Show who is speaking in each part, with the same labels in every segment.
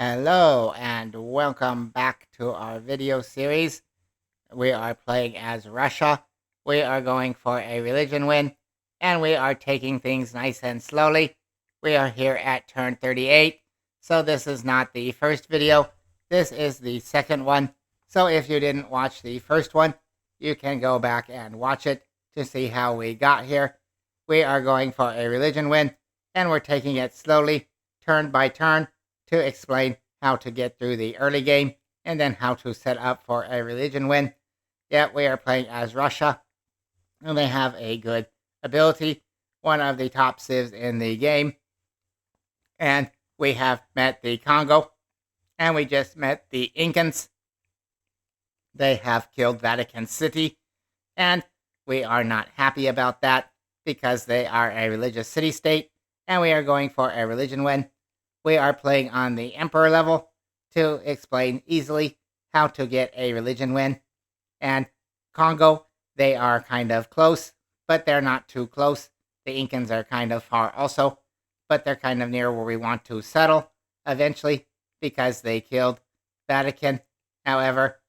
Speaker 1: Hello and welcome back to our video series. We are playing as Russia. We are going for a religion win and we are taking things nice and slowly. We are here at turn 38. So this is not the first video. This is the second one. So if you didn't watch the first one, you can go back and watch it to see how we got here. We are going for a religion win and we're taking it slowly, turn by turn, to explain how to get through the early game and then how to set up for a religion win. Yet we are playing as Russia, and they have a good ability, one of the top civs in the game. And we have met the Congo, and we just met the Incans. They have killed Vatican City, and we are not happy about that because they are a religious city-state, and we are going for a religion win. We are playing on the Emperor level to explain easily how to get a religion win. And Congo, they are kind of close, but they're not too close. The Incans are kind of far also, but they're kind of near where we want to settle eventually because they killed Vatican. However,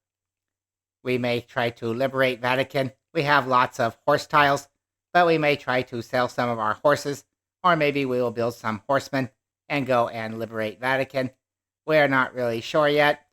Speaker 1: we may try to liberate Vatican. We have lots of horse tiles, but we may try to sell some of our horses, or maybe we will build some horsemen and go and liberate Vatican. We are not really sure yet.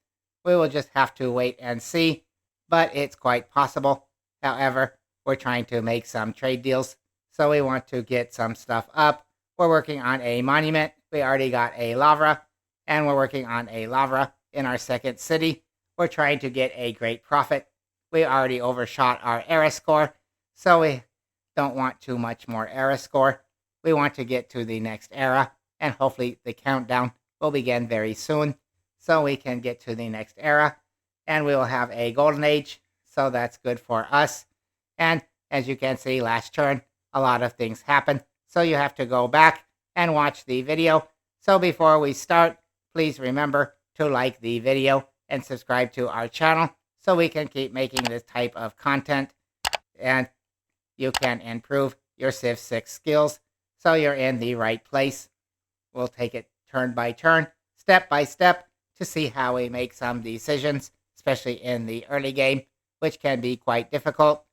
Speaker 1: We will just have to wait and see, but it's quite possible. However, we're trying to make some trade deals, so we want to get some stuff up. We're working on a monument. We already got a lavra, and we're working on a lavra in our second city. We're trying to get a great profit. We already overshot our era score, so we don't want too much more era score. We want to get to the next era, and hopefully the countdown will begin very soon so we can get to the next era and we will have a golden age, so that's good for us. And as you can see, last turn a lot of things happen, so you have to go back and watch the video. So before we start, please remember to like the video and subscribe to our channel so we can keep making this type of content and you can improve your Civ 6 skills so you're in the right place. We'll take it turn by turn, step by step, to see how we make some decisions, especially in the early game, which can be quite difficult.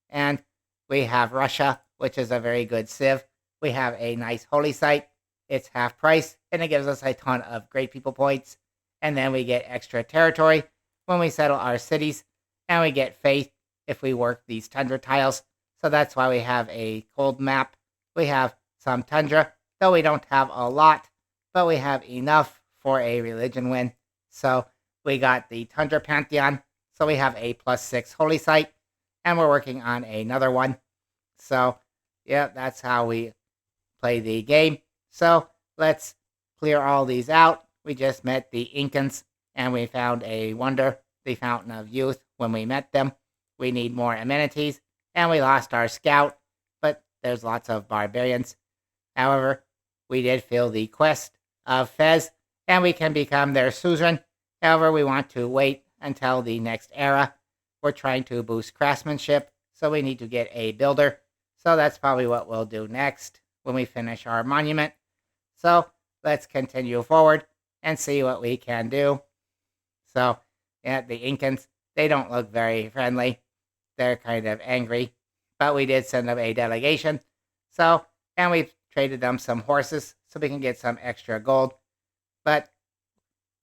Speaker 1: And we have Russia, which is a very good civ. We have a nice holy site. It's half price, and it gives us a ton of great people points. And then we get extra territory when we settle our cities, and we get faith if we work these tundra tiles. So that's why we have a cold map. We have some tundra, though we don't have a lot, but we have enough for a religion win. So we got the Tundra Pantheon, so we have a +6 holy site, and we're working on another one. So, yeah, that's how we play the game. So let's clear all these out. We just met the Incans, and we found a wonder, the Fountain of Youth, when we met them. We need more amenities, and we lost our scout, but there's lots of barbarians. However, we did fill the quest of Fez, and we can become their suzerain. However, we want to wait until the next era. We're trying to boost craftsmanship, so we need to get a builder. So that's probably what we'll do next when we finish our monument. So let's continue forward and see what we can do. So, yeah, the Incans, they don't look very friendly. They're kind of angry, but we did send them a delegation. So, and we traded them some horses so we can get some extra gold. But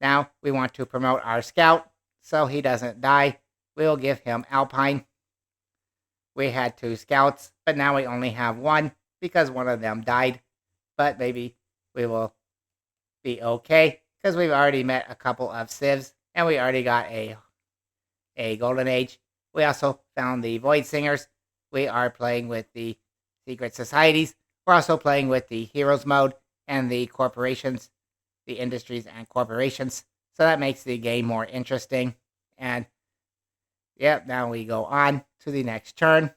Speaker 1: now we want to promote our scout so he doesn't die. We'll give him Alpine. We had 2 scouts, but now we only have 1 because one of them died. But maybe we will be okay because we've already met a couple of civs and we already got a golden age. We also found the Void Singers. We are playing with the secret societies. We're also playing with the heroes mode and the corporations, the industries and corporations. So that makes the game more interesting. And yeah, now we go on to the next turn.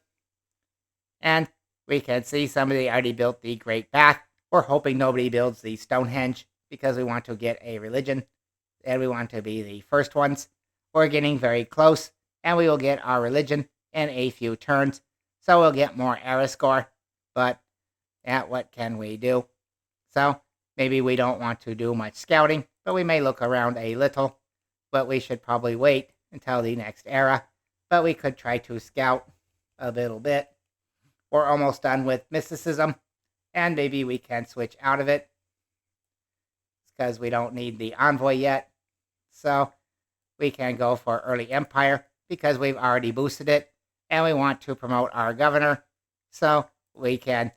Speaker 1: And we can see somebody already built the Great Bath. We're hoping nobody builds the Stonehenge because we want to get a religion and we want to be the first ones. We're getting very close and we will get our religion in a few turns. So we'll get more era score. But yeah, what can we do? So maybe we don't want to do much scouting. but we may look around a little. But we should probably wait until the next era. But we could try to scout a little bit. We're almost done with mysticism, and maybe we can switch out of it because we don't need the envoy yet. So we can go for early empire because we've already boosted it, and we want to promote our governor. So we can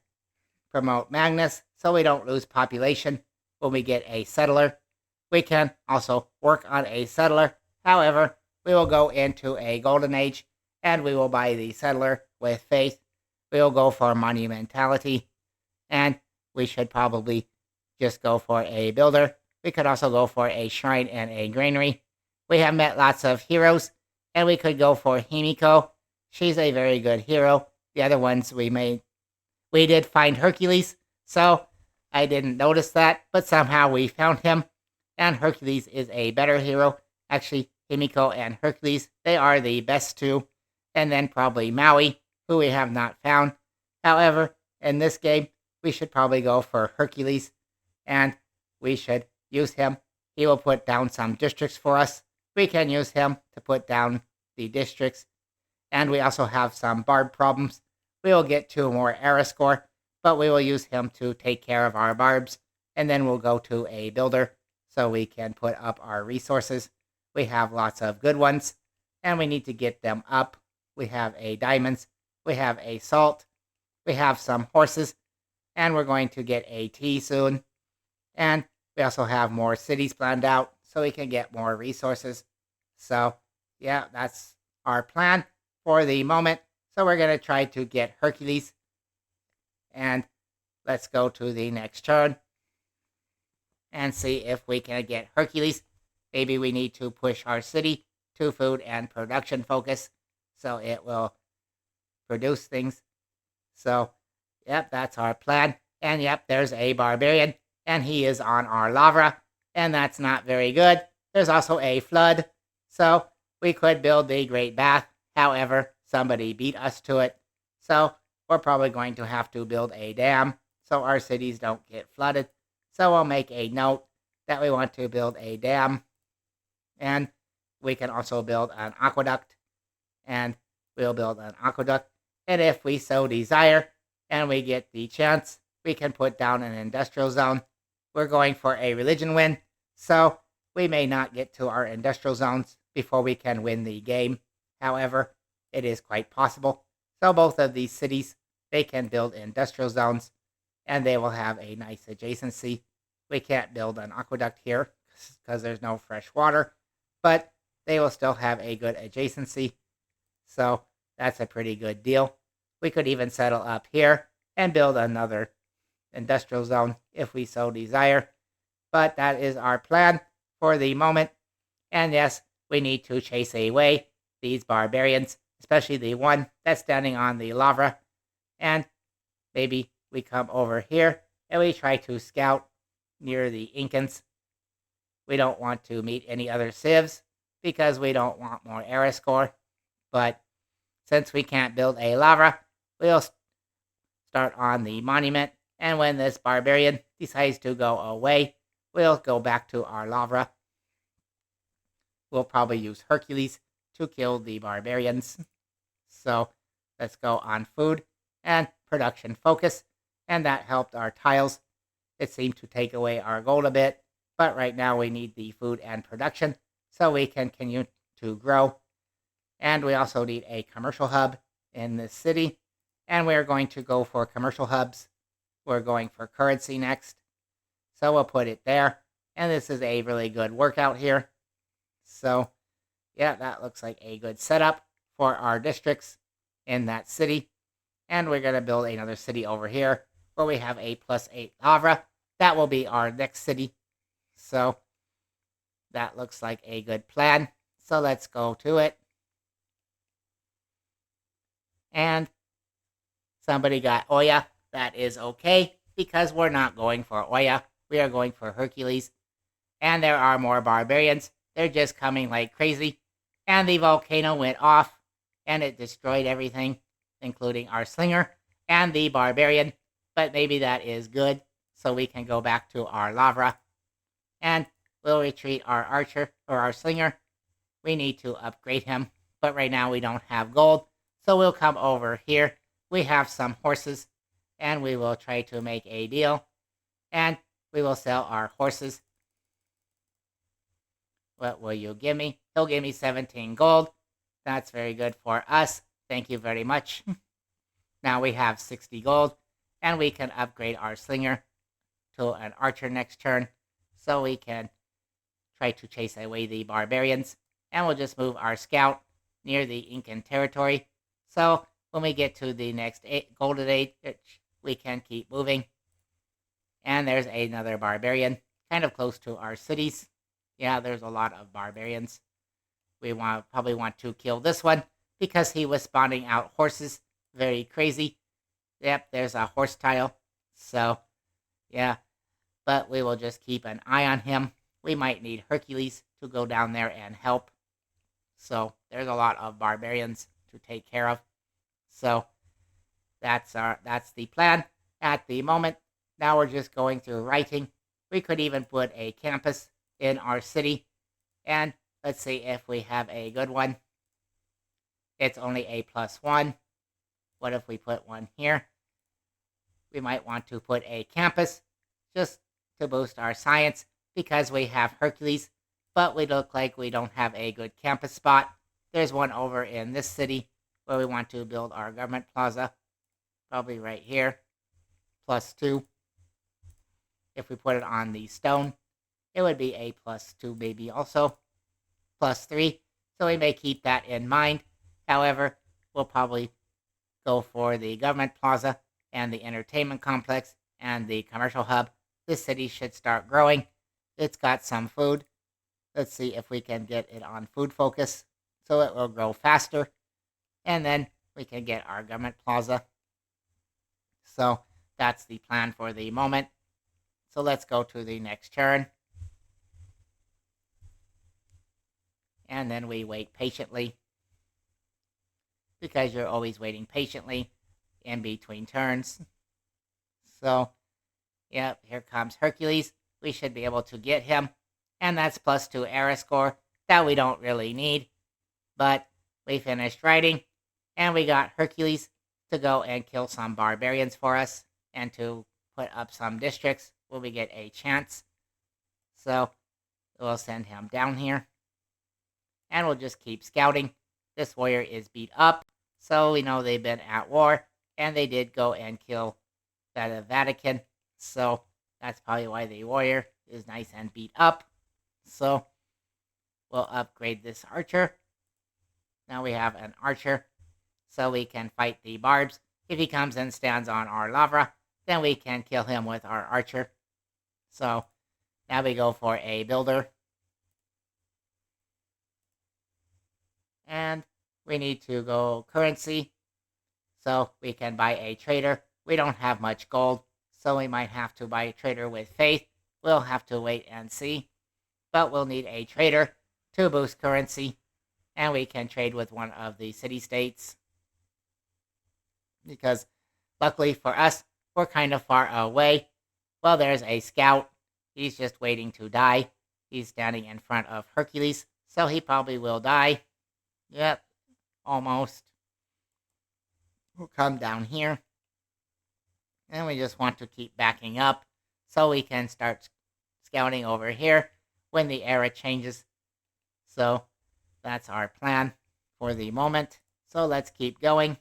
Speaker 1: promote Magnus so we don't lose population when we get a settler. We can also work on a settler. However, we will go into a golden age and we will buy the settler with faith. We will go for monumentality, and we should probably just go for a builder. We could also go for a shrine and a granary. We have met lots of heroes, and we could go for Himiko. She's a very good hero. The other ones we did find Hercules, so I didn't notice that, but somehow we found him, and Hercules is a better hero. Actually, Himiko and Hercules, they are the best two, and then probably Maui, who we have not found. However, in this game, we should probably go for Hercules, and we should use him. He will put down some districts for us. We can use him to put down the districts, and we also have some barb problems. We will get 2 more era score, but we will use him to take care of our barbs, and then we'll go to a builder so we can put up our resources. We have lots of good ones, and we need to get them up. We have a diamonds, we have a salt, we have some horses, and we're going to get a tea soon. And we also have more cities planned out so we can get more resources. So, yeah, that's our plan for the moment. So we're going to try to get Hercules. And let's go to the next turn and see if we can get Hercules. Maybe we need to push our city to food and production focus so it will produce things. So, yep, that's our plan. And yep, there's a barbarian, and he is on our lava, and that's not very good. There's also a flood, so we could build the Great Bath. However, somebody beat us to it, so we're probably going to have to build a dam so our cities don't get flooded. So we'll make a note that we want to build a dam, and we can also build an aqueduct, and we'll build an aqueduct. And if we so desire, and we get the chance, we can put down an industrial zone. We're going for a religion win, so we may not get to our industrial zones before we can win the game. However, it is quite possible. So both of these cities, they can build industrial zones, and they will have a nice adjacency. We can't build an aqueduct here because there's no fresh water, but they will still have a good adjacency. So that's a pretty good deal. We could even settle up here and build another industrial zone if we so desire. But that is our plan for the moment. And yes, we need to chase away these barbarians, especially the one that's standing on the lava. And maybe we come over here and we try to scout near the Incans. We don't want to meet any other civs because we don't want more era score. But since we can't build a lava, we'll start on the monument. And when this barbarian decides to go away, we'll go back to our lava. We'll probably use Hercules to kill the barbarians. So let's go on food and production focus. And that helped our tiles. It seemed to take away our gold a bit. But right now we need the food and production so we can continue to grow. And we also need a commercial hub in this city. And we're going to go for commercial hubs. We're going for currency next. So we'll put it there. And this is a really good workout here. So, yeah, that looks like a good setup for our districts in that city. And we're going to build another city over here where we have a +8 lava. That will be our next city. So, that looks like a good plan. So let's go to it. And somebody got Oya. That is okay, because we're not going for Oya. We are going for Hercules. And there are more barbarians. They're just coming like crazy. And the volcano went off, and it destroyed everything, including our slinger and the barbarian. But maybe that is good, so we can go back to our lava. And we'll retreat our archer or our slinger. We need to upgrade him, but right now we don't have gold. So we'll come over here. We have some horses, and we will try to make a deal. And we will sell our horses. What will you give me? He'll give me 17 gold. That's very good for us. Thank you very much. Now we have 60 gold, and we can upgrade our slinger to an archer next turn, so we can try to chase away the barbarians. And we'll just move our scout near the Incan territory. So when we get to the next golden age, we can keep moving. And there's another barbarian, kind of close to our cities. Yeah, there's a lot of barbarians. We probably want to kill this one because he was spawning out horses. Very crazy. Yep, there's a horse tile. So, yeah. But we will just keep an eye on him. We might need Hercules to go down there and help. So, there's a lot of barbarians to take care of. So, that's the plan at the moment. Now we're just going through writing. We could even put a campus in our city. And let's see if we have a good one. It's only a +1. What if we put one here? We might want to put a campus just to boost our science because we have Hercules, but we look like we don't have a good campus spot. There's one over in this city where we want to build our government plaza. Probably right here. +2. If we put it on the stone, it would be a +2 maybe also. +3. So we may keep that in mind. However, we'll probably go for the government plaza and the entertainment complex and the commercial hub. This city should start growing. It's got some food. Let's see if we can get it on food focus so it will grow faster. And then we can get our government plaza. So that's the plan for the moment. So let's go to the next turn. And then we wait patiently. Because you're always waiting patiently in between turns. So, yep, here comes Hercules. We should be able to get him. And that's +2 era score that we don't really need. But we finished writing. And we got Hercules to go and kill some barbarians for us. And to put up some districts where we get a chance. So, we'll send him down here. And we'll just keep scouting. This warrior is beat up, so we know they've been at war, and they did go and kill the Vatican, so that's probably why the warrior is nice and beat up. So we'll upgrade this archer. Now we have an archer, so we can fight the barbs. If he comes and stands on our lava, then we can kill him with our archer. So now we go for a builder. And we need to go currency, so we can buy a trader. We don't have much gold, so we might have to buy a trader with faith. We'll have to wait and see. But we'll need a trader to boost currency, and we can trade with one of the city-states. Because luckily for us, we're kind of far away. Well, there's a scout. He's just waiting to die. He's standing in front of Hercules, so he probably will die. Yep, almost. We'll come down here. And we just want to keep backing up so we can start scouting over here when the era changes. So that's our plan for the moment. So let's keep going.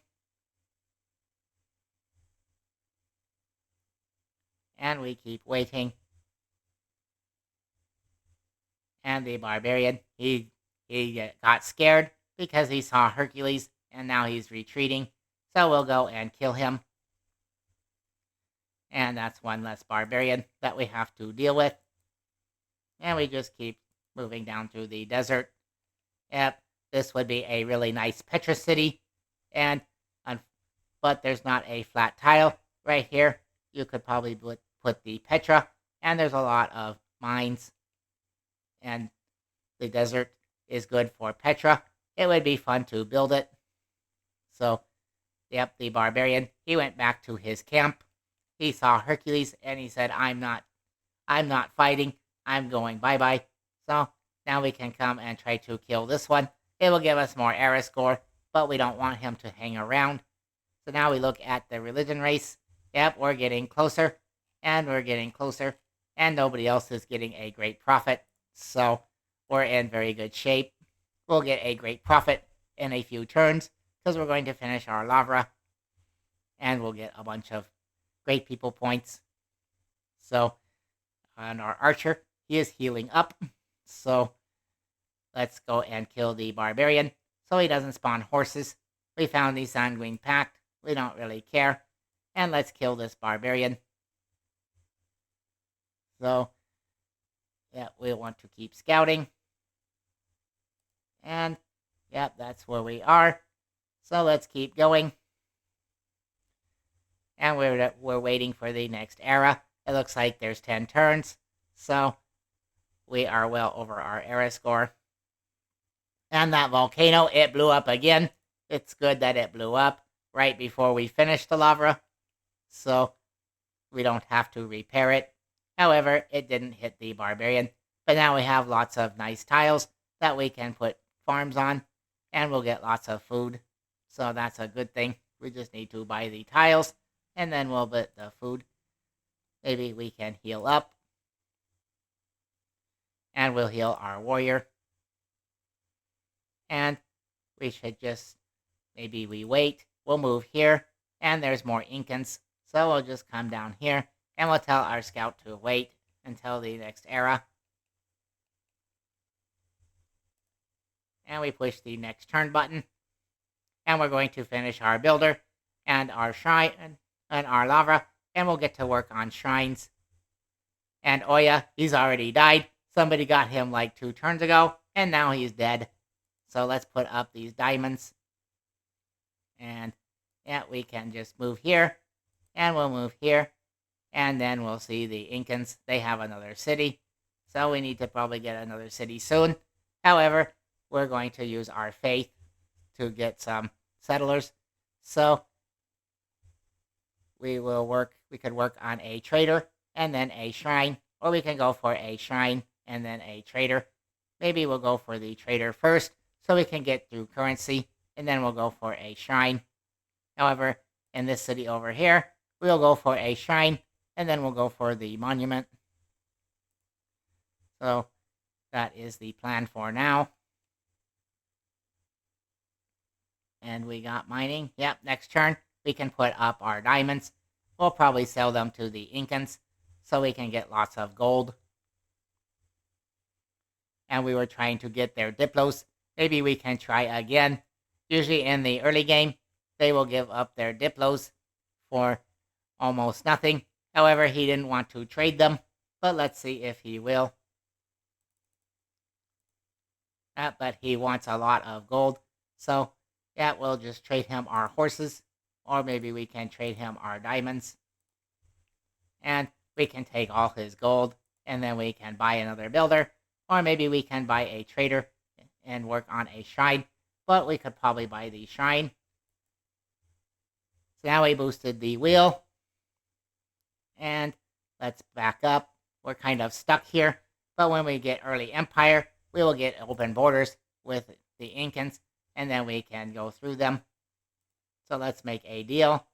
Speaker 1: And we keep waiting. And the barbarian, he got scared because he saw Hercules, and now he's retreating. So we'll go and kill him. And that's one less barbarian that we have to deal with. And we just keep moving down through the desert. Yep, this would be a really nice Petra city. But there's not a flat tile right here. You could probably put the Petra. And there's a lot of mines. And the desert is good for Petra. It would be fun to build it. So, yep, the barbarian, he went back to his camp. He saw Hercules and he said, I'm not fighting. I'm going bye-bye. So now we can come and try to kill this one. It will give us more era score, but we don't want him to hang around. So now we look at the religion race. Yep, we're getting closer, and we're getting closer, and nobody else is getting a great profit. So we're in very good shape. We'll get a great profit in a few turns, because we're going to finish our Lavra, and we'll get a bunch of great people points. So on our archer, he is healing up. So let's go and kill the barbarian so he doesn't spawn horses. We found the Sanguine Pact. We don't really care. And let's kill this barbarian. So, yeah, we want to keep scouting. And, yeah, that's where we are. So let's keep going. And we're waiting for the next era. It looks like there's 10 turns. So we are well over our era score. And that volcano, it blew up again. It's good that it blew up right before we finished the lava, so we don't have to repair it. However, it didn't hit the barbarian. But now we have lots of nice tiles that we can put farms on, and we'll get lots of food. So that's a good thing. We just need to buy the tiles, and then we'll get the food. Maybe we can heal up. And we'll heal our warrior. And we should just, maybe we wait. We'll move here, and there's more Incans. So we'll just come down here, and we'll tell our scout to wait until the next era. And we push the next turn button. And we're going to finish our builder, and our shrine, and our lava, and we'll get to work on shrines. And Oya, he's already died. Somebody got him like 2 turns ago, and now he's dead. So let's put up these diamonds. And yeah, we can just move here. And we'll move here. And then we'll see the Incans. They have another city. So we need to probably get another city soon. However, we're going to use our faith to get some settlers. So we could work on a trader and then a shrine. Or we can go for a shrine and then a trader. Maybe we'll go for the trader first, so we can get through currency, and then we'll go for a shrine. However, in this city over here, we'll go for a shrine, and then we'll go for the monument. So that is the plan for now. And we got mining. Yep, next turn, we can put up our diamonds. We'll probably sell them to the Incans, so we can get lots of gold. And we were trying to get their Diplos. Maybe we can try again. Usually in the early game, they will give up their Diplos for almost nothing. However, he didn't want to trade them, but let's see if he will. But he wants a lot of gold, so yeah, we'll just trade him our horses, or maybe we can trade him our diamonds. And we can take all his gold, and then we can buy another builder, or maybe we can buy a trader and work on a shrine, but we could probably buy the shrine. So now we boosted the wheel, and let's back up. We're kind of stuck here, but when we get early empire, we will get open borders with the Incans, and then we can go through them. So let's make a deal.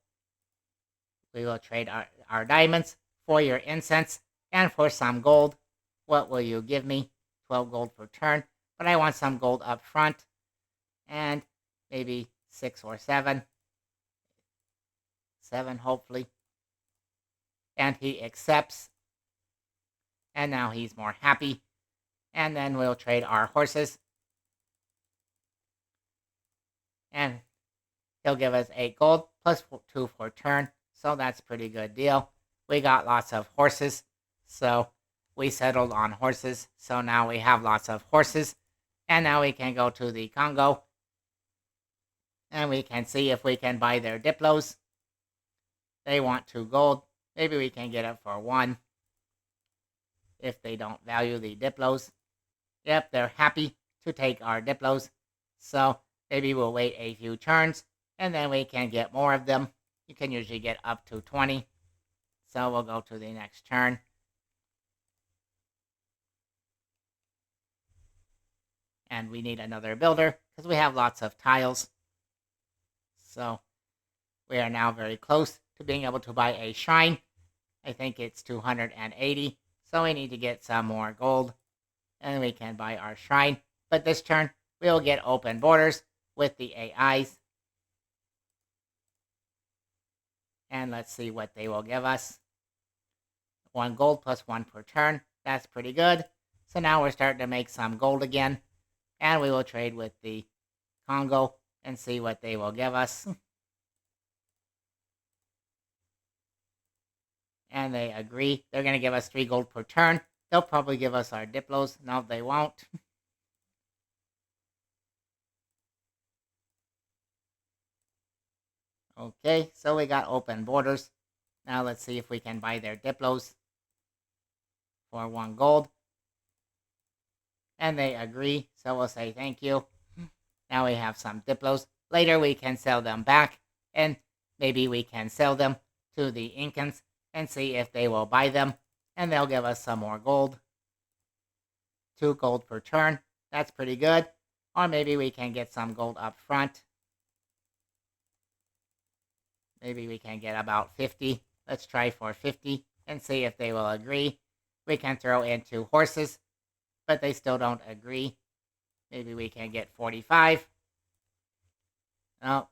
Speaker 1: We will trade our diamonds for your incense and for some gold. What will you give me? 12 gold per turn, but I want some gold up front, and maybe 6 or 7. 7, hopefully. And he accepts, and now he's more happy. And then we'll trade our horses, and he'll give us 8 gold plus 2 for turn, so that's a pretty good deal. We got lots of horses, so we settled on horses, so now we have lots of horses. And now we can go to the Congo, and we can see if we can buy their Diplos. They want 2 gold. Maybe we can get it for 1 if they don't value the Diplos. Yep, they're happy to take our Diplos, so maybe we'll wait a few turns, and then we can get more of them. You can usually get up to 20, so we'll go to the next turn. And we need another builder because we have lots of tiles. So we are now very close to being able to buy a shrine. I think it's 280. So we need to get some more gold. And we can buy our shrine. But this turn, we will get open borders with the AIs. And let's see what they will give us. 1 gold plus 1 per turn. That's pretty good. So now we're starting to make some gold again. And we will trade with the Congo and see what they will give us. And they agree. They're going to give us 3 gold per turn. They'll probably give us our Diplos. No, they won't. Okay, so we got open borders. Now let's see if we can buy their Diplos for 1 gold. And they agree, so we'll say thank you. Now we have some Diplos. Later we can sell them back, and maybe we can sell them to the Incans and see if they will buy them, and they'll give us some more gold. 2 gold per turn. That's pretty good. Or maybe we can get some gold up front. Maybe we can get about 50. Let's try for 50 and see if they will agree. We can throw in 2 horses, but they still don't agree. Maybe we can get 45. No.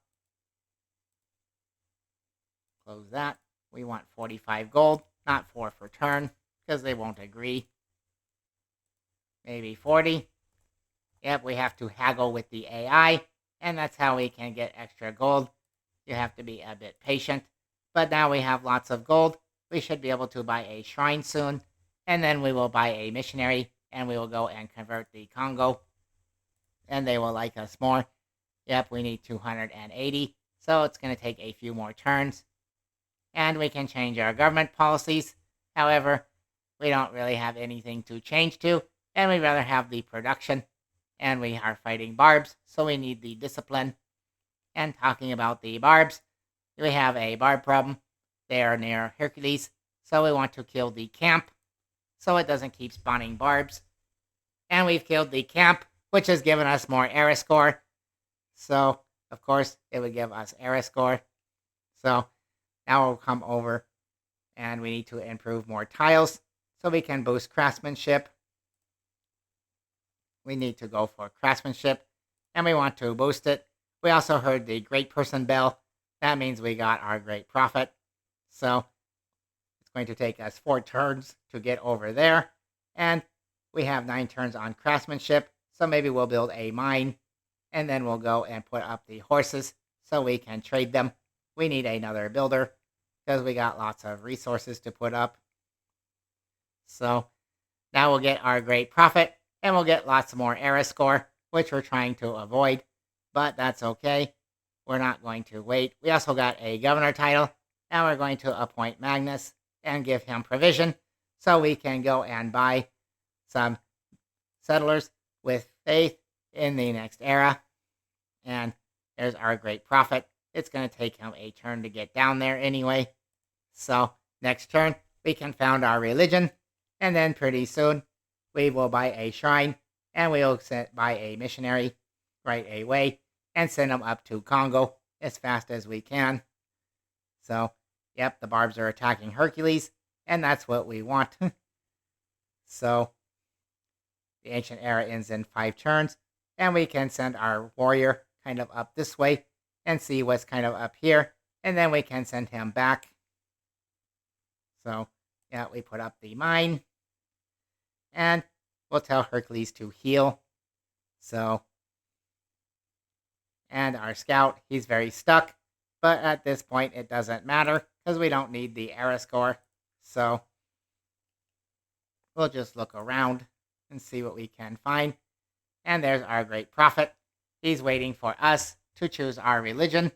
Speaker 1: Close that. We want 45 gold, not 4 per turn, because they won't agree. Maybe 40. Yep, we have to haggle with the AI, and that's how we can get extra gold. You have to be a bit patient. But now we have lots of gold. We should be able to buy a shrine soon. And then we will buy a missionary. And we will go and convert the Congo. And they will like us more. Yep, we need 280. So it's going to take a few more turns. And we can change our government policies. However, we don't really have anything to change to. And we'd rather have the production. And we are fighting barbs. So we need the discipline. And talking about the barbs, we have a barb problem. They are near Hercules, so we want to kill the camp so it doesn't keep spawning barbs. And we've killed the camp, which has given us more era score. So, of course, it would give us era score. So, now we'll come over and we need to improve more tiles so we can boost craftsmanship. We need to go for craftsmanship, and we want to boost it. We also heard the great person bell. That means we got our great prophet. So it's going to take us 4 turns to get over there. And we have 9 turns on craftsmanship. So maybe we'll build a mine. And then we'll go and put up the horses so we can trade them. We need another builder because we got lots of resources to put up. So now we'll get our great prophet. And we'll get lots more era score, which we're trying to avoid. But that's okay. We're not going to wait. We also got a governor title. Now we're going to appoint Magnus and give him provision so we can go and buy some settlers with faith in the next era. And there's our great prophet. It's going to take him a turn to get down there anyway. So next turn, we can found our religion. And then pretty soon, we will buy a shrine. And we'll buy a missionary right away and send them up to Congo as fast as we can. So, yep, the barbs are attacking Hercules, and that's what we want. So, the ancient era ends in 5 turns, and we can send our warrior kind of up this way and see what's kind of up here, and then we can send him back. So, yeah, we put up the mine, and we'll tell Hercules to heal. So, and our scout, he's very stuck. But at this point, it doesn't matter because we don't need the era score. So we'll just look around and see what we can find. And there's our great prophet. He's waiting for us to choose our religion.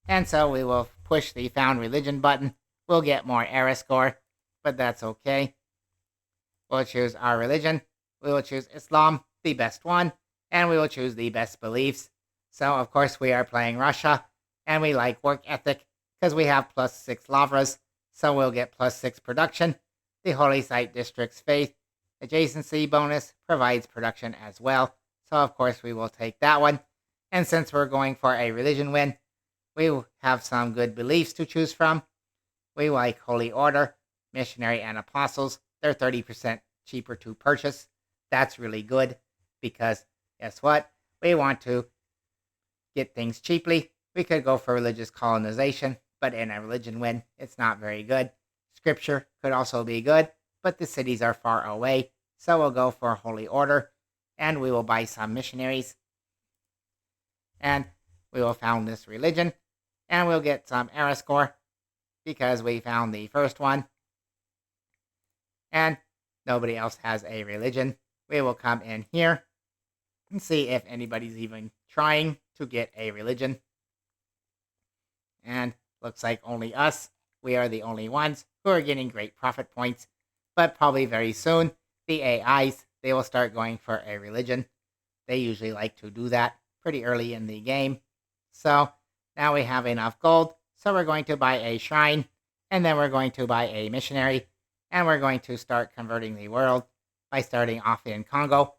Speaker 1: And so we will push the found religion button. We'll get more era score, but that's okay. We'll choose our religion. We will choose Islam, the best one. And we will choose the best beliefs. So, of course, we are playing Russia, and we like work ethic, because we have +6 lavras, so we'll get +6 production. The Holy Site District's faith adjacency bonus provides production as well, So, of course, we will take that one. And since we're going for a religion win, we have some good beliefs to choose from. We like Holy Order, Missionary, and Apostles. They're 30% cheaper to purchase. That's really good because guess what? We want to get things cheaply. We could go for religious colonization, but in a religion win, it's not very good. Scripture could also be good, but the cities are far away. So we'll go for Holy Order, and we will buy some missionaries. And we will found this religion, and we'll get some era score because we found the first one. And nobody else has a religion. We will come in here and see if anybody's even trying to get a religion. And looks like only us. We are the only ones who are getting great profit points. But probably very soon, the AIs, they will start going for a religion. They usually like to do that pretty early in the game. So now we have enough gold. So we're going to buy a shrine. And then we're going to buy a missionary. And we're going to start converting the world by starting off in Congo.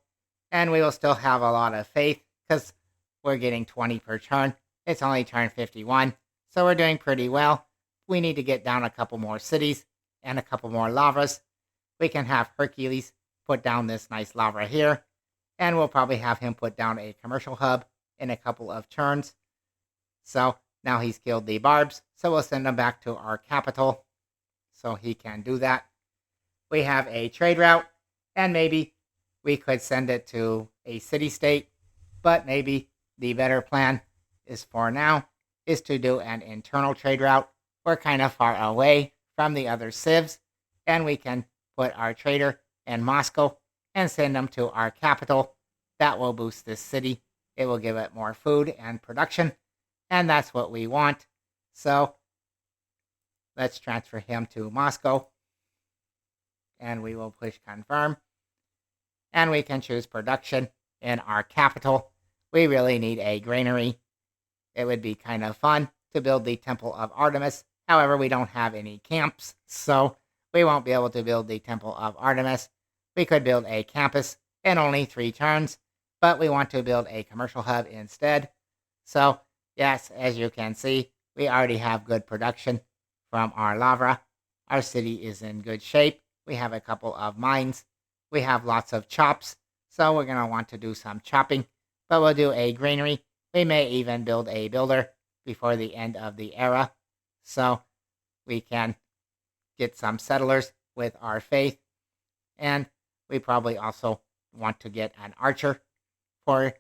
Speaker 1: And we will still have a lot of faith because we're getting 20 per turn. It's only turn 51. So we're doing pretty well. We need to get down a couple more cities and a couple more lavas. We can have Hercules put down this nice lava here. And we'll probably have him put down a commercial hub in a couple of turns. So now he's killed the barbs. So we'll send him back to our capital so he can do that. We have a trade route. And maybe we could send it to a city-state. But maybe the better plan is for now is to do an internal trade route. We're kind of far away from the other civs, and we can put our trader in Moscow and send them to our capital. That will boost this city. It will give it more food and production, and that's what we want. So let's transfer him to Moscow, and we will push confirm, and we can choose production in our capital. We really need a granary. It would be kind of fun to build the Temple of Artemis. However, we don't have any camps, so we won't be able to build the Temple of Artemis. We could build a campus in only 3 turns, but we want to build a commercial hub instead. So, yes, as you can see, we already have good production from our lava. Our city is in good shape. We have a couple of mines. We have lots of chops, so we're going to want to do some chopping, but we'll do a granary. We may even build a builder before the end of the era, so we can get some settlers with our faith. And we probably also want to get an archer for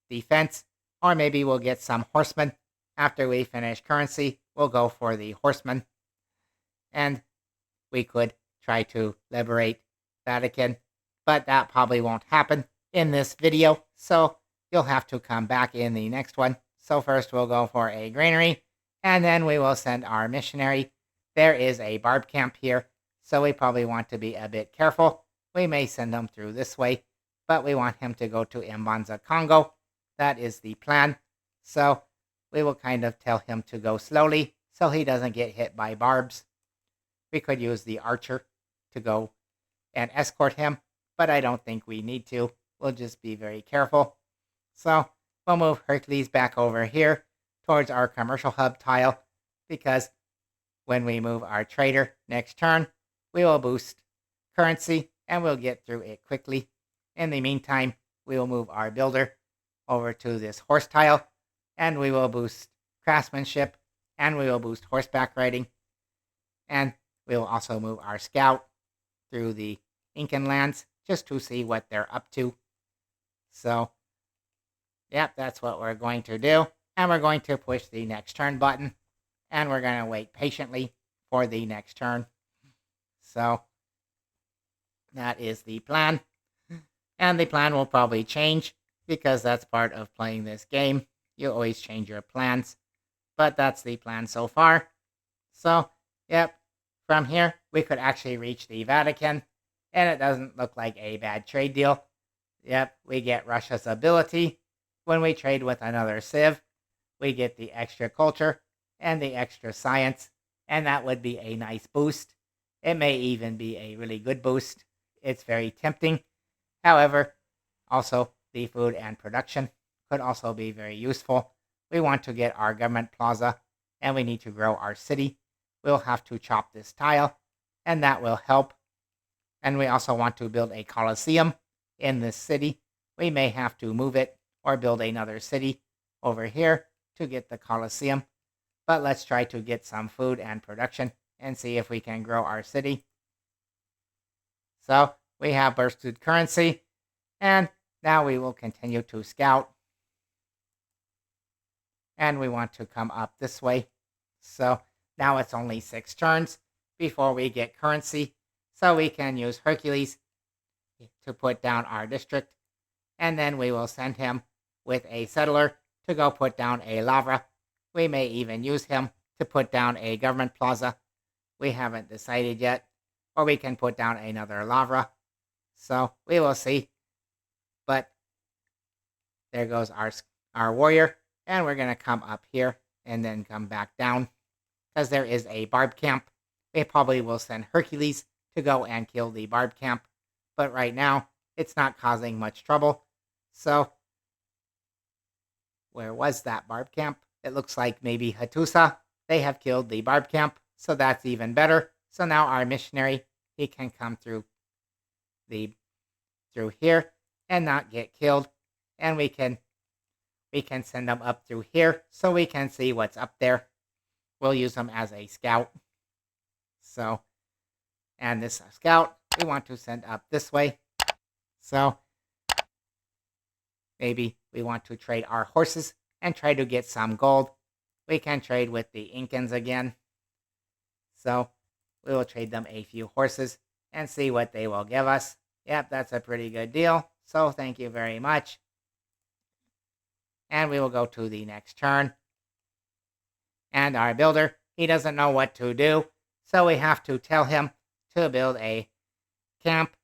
Speaker 1: defense, or maybe we'll get some horsemen. After we finish currency, we'll go for the horsemen. And we could try to liberate Vatican, but that probably won't happen in this video, so you'll have to come back in the next one. So first we'll go for a granary, and then we will send our missionary. There is a barb camp here, so we probably want to be a bit careful. We may send him through this way, but we want him to go to Mbanza, Congo. That is the plan. So we will kind of tell him to go slowly so he doesn't get hit by barbs. We could use the archer to go and escort him, but I don't think we need to. We'll just be very careful. So we'll move Hercules back over here towards our commercial hub tile, because when we move our trader next turn, we will boost currency and we'll get through it quickly. In the meantime, we will move our builder over to this horse tile, and we will boost craftsmanship, and we will boost horseback riding, and we will also move our scout through the Incan lands just to see what they're up to. So, yep, that's what we're going to do. And we're going to push the next turn button. And we're going to wait patiently for the next turn. So, that is the plan. And the plan will probably change, because that's part of playing this game. You always change your plans. But that's the plan so far. So, yep, from here, we could actually reach the Vatican. And it doesn't look like a bad trade deal. Yep, we get Russia's ability. When we trade with another civ, we get the extra culture and the extra science. And that would be a nice boost. It may even be a really good boost. It's very tempting. However, also, the food and production could also be very useful. We want to get our government plaza, and we need to grow our city. We'll have to chop this tile, and that will help. And we also want to build a coliseum in this city. We may have to move it or build another city over here to get the coliseum. But let's try to get some food and production and see if we can grow our city. So we have boosted currency, and now we will continue to scout. And we want to come up this way. So now it's only 6 turns before we get currency. So we can use Hercules to put down our district. And then we will send him with a settler to go put down a lavra. We may even use him to put down a government plaza. We haven't decided yet. Or we can put down another lavra. So we will see. But there goes our warrior. And we're going to come up here and then come back down. Because there is a barb camp. We probably will send Hercules to go and kill the barb camp. But right now, it's not causing much trouble. So, where was that barb camp? It looks like maybe Hattusa. They have killed the barb camp. So that's even better. So now our missionary, he can come through here and not get killed. And we can send them up through here so we can see what's up there. We'll use them as a scout. So, and this scout, we want to send up this way. So, maybe we want to trade our horses and try to get some gold. We can trade with the Incans again. So, we will trade them a few horses and see what they will give us. Yep, that's a pretty good deal. So, thank you very much. And we will go to the next turn. And our builder, he doesn't know what to do. So we have to tell him to build a camp.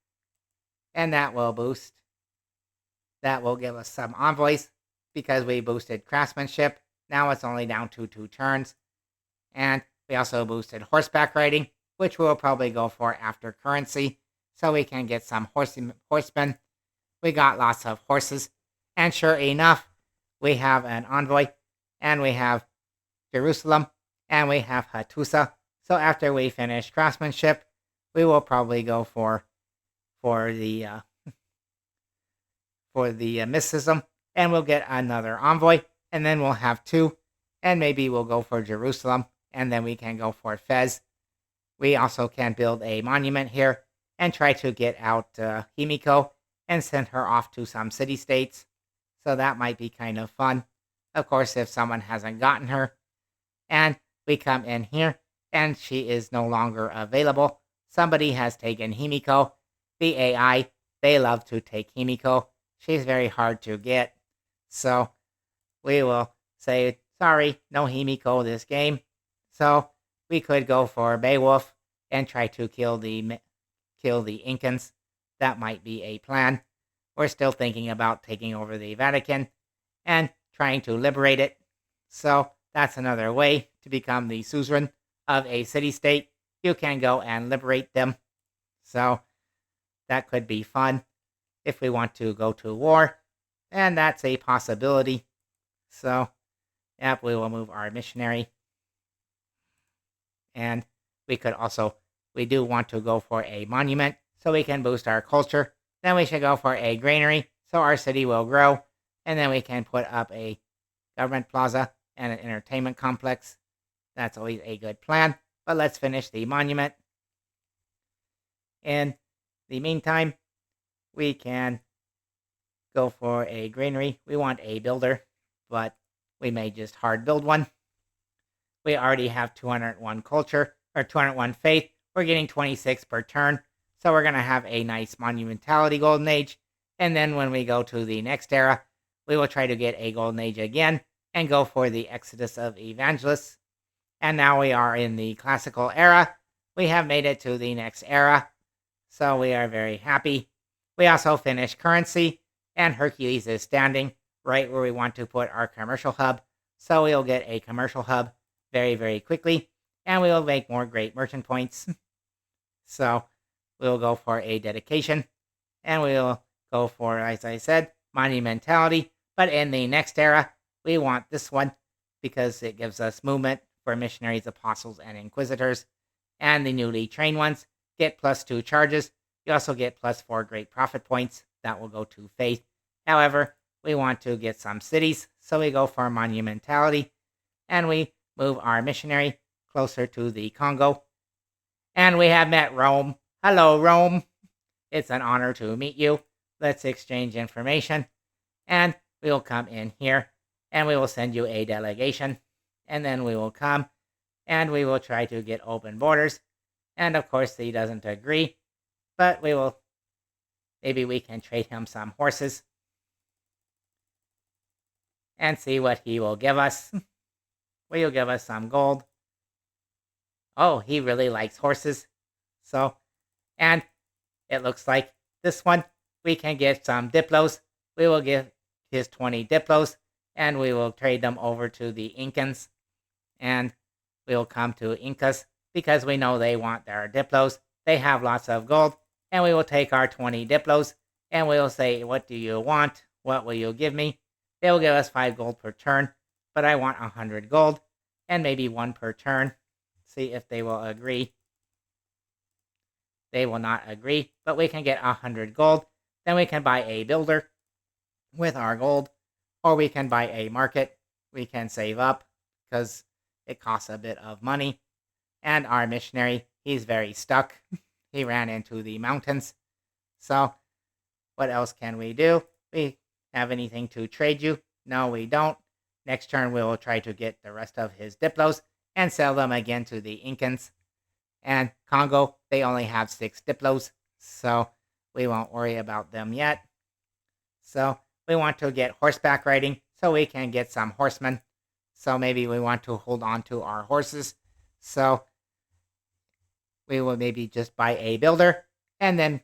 Speaker 1: And that will boost. That will give us some envoys because we boosted craftsmanship. Now it's only down to 2 turns. And we also boosted horseback riding, which we'll probably go for after currency. So we can get some horsemen. We got lots of horses. And sure enough, we have an envoy. And we have Jerusalem. And we have Hattusa. So after we finish craftsmanship, we will probably go for the mysticism, and we'll get another envoy, and then we'll have 2, and maybe we'll go for Jerusalem, and then we can go for Fez. We also can build a monument here and try to get out Himiko and send her off to some city-states. So that might be kind of fun. Of course, if someone hasn't gotten her. And we come in here, and she is no longer available. Somebody has taken Himiko. The AI, they love to take Himiko. She's very hard to get. So we will say, sorry, no Himiko this game. So we could go for Beowulf and try to kill the Incans. That might be a plan. We're still thinking about taking over the Vatican and trying to liberate it. So that's another way to become the suzerain of a city-state. You can go and liberate them. So that could be fun if we want to go to war. And that's a possibility. So, yep, we will move our missionary. And we do want to go for a monument so we can boost our culture. Then we should go for a granary so our city will grow. And then we can put up a government plaza and an entertainment complex. That's always a good plan. But let's finish the monument. In the meantime, we can go for a granary. We want a builder, but we may just hard build one. We already have 201 culture, or 201 faith. We're getting 26 per turn. So we're going to have a nice monumentality golden age. And then when we go to the next era, we will try to get a golden age again and go for the exodus of evangelists. And now we are in the classical era. We have made it to the next era. So we are very happy. We also finished currency. And Hercules is standing right where we want to put our commercial hub. So we'll get a commercial hub very, very quickly. And we will make more great merchant points. So we'll go for a dedication. And we'll go for, as I said, monumentality, but in the next era, we want this one because it gives us movement for missionaries, apostles, and inquisitors. And the newly trained ones get +2 charges. You also get +4 great prophet points. That will go to faith. However, we want to get some cities, so we go for monumentality, and we move our missionary closer to the Congo. And we have met Rome. Hello, Rome. It's an honor to meet you. Let's exchange information. And we will come in here, and we will send you a delegation. And then we will come, and we will try to get open borders. And of course, he doesn't agree. But we will, maybe we can trade him some horses and see what he will give us. Will you give us some gold? Oh, he really likes horses. So, and it looks like this one, we can get some diplos. We will give his 20 diplos, and we will trade them over to the Incans. And we will come to Incas because we know they want their diplos. They have lots of gold. And we will take our 20 diplos, and we will say, what do you want? What will you give me? They will give us 5 gold per turn, but I want 100 gold, and maybe 1 per turn. See if they will agree. They will not agree, but we can get 100 gold. Then we can buy a builder with our gold, or we can buy a market. We can save up because it costs a bit of money. And our missionary, he's very stuck. He ran into the mountains. So what else can we do? We have anything to trade you? No, we don't. Next turn, we will try to get the rest of his diplos and sell them again to the Incans. And Congo, they only have 6 diplos, so we won't worry about them yet. So we want to get horseback riding so we can get some horsemen. So maybe we want to hold on to our horses. So we will maybe just buy a builder. And then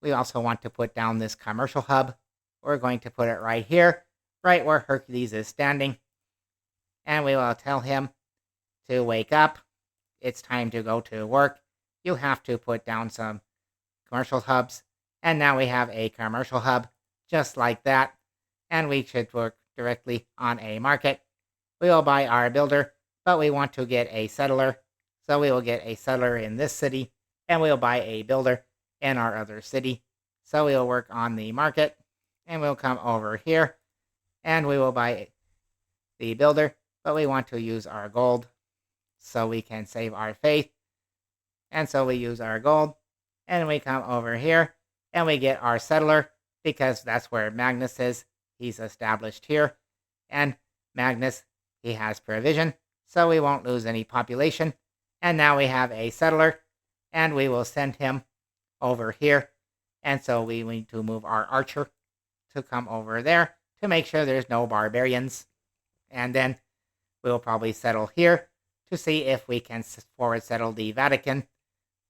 Speaker 1: we also want to put down this commercial hub. We're going to put it right here, right where Hercules is standing. And we will tell him to wake up. It's time to go to work. You have to put down some commercial hubs. And now we have a commercial hub just like that. And we should work directly on a market. We will buy our builder, but we want to get a settler. So we will get a settler in this city, and we'll buy a builder in our other city. So we'll work on the market, and we'll come over here, and we will buy the builder, but we want to use our gold so we can save our faith. And so we use our gold, and we come over here, and we get our settler, because that's where Magnus is. He's established here, and Magnus, he has provision, so we won't lose any population. And now we have a settler, and we will send him over here. And so we need to move our archer to come over there to make sure there's no barbarians. And then we'll probably settle here to see if we can forward settle the Vatican,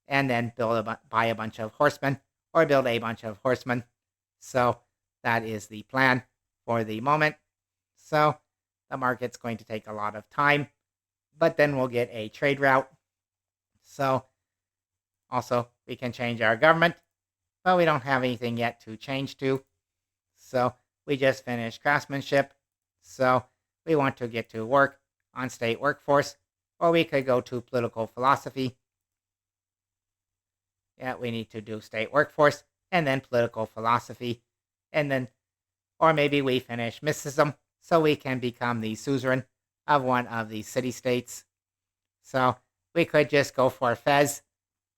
Speaker 1: and then buy a bunch of horsemen, or build a bunch of horsemen. So that is the plan for the moment. So the market's going to take a lot of time, but then we'll get a trade route. So also we can change our government, but we don't have anything yet to change to. So we just finished craftsmanship. So we want to get to work on state workforce, or we could go to political philosophy. Yeah, we need to do state workforce and then political philosophy. And then, or maybe we finish mysticism so we can become the suzerain of one of the city-states. So we could just go for Fez.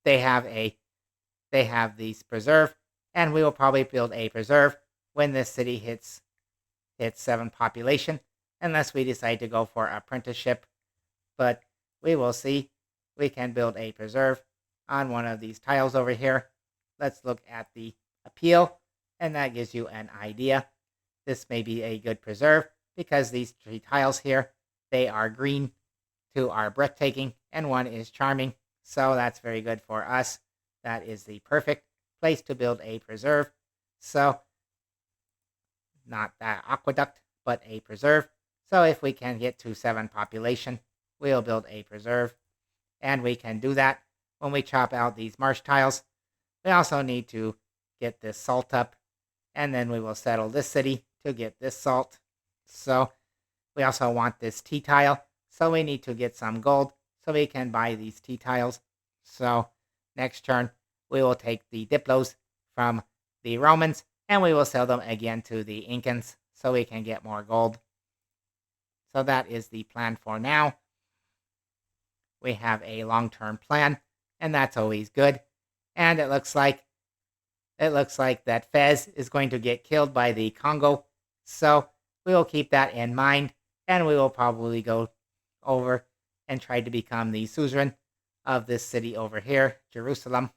Speaker 1: They have these preserve, and we will probably build a preserve when this city hits 7 population, unless we decide to go for apprenticeship. But we will see. We can build a preserve on one of these tiles over here. Let's look at the appeal, and that gives you an idea. This may be a good preserve because these 3 tiles here, they are green, 2 are breathtaking, and 1 is charming. So that's very good for us. That is the perfect place to build a preserve. So not that aqueduct, but a preserve. So if we can get to 7 population, we'll build a preserve. And we can do that when we chop out these marsh tiles. We also need to get this salt up And then we will settle this city to get this salt. So we also want this tea tile. So we need to get some gold so we can buy these tea tiles. So next turn, we will take the Diplos from the Romans and we will sell them again to the Incans so we can get more gold. So that is the plan for now. We have a long-term plan, and that's always good. And it looks like that Fez is going to get killed by the Congo. So we will keep that in mind, and we will probably go over and try to become the suzerain of this city over here, Jerusalem.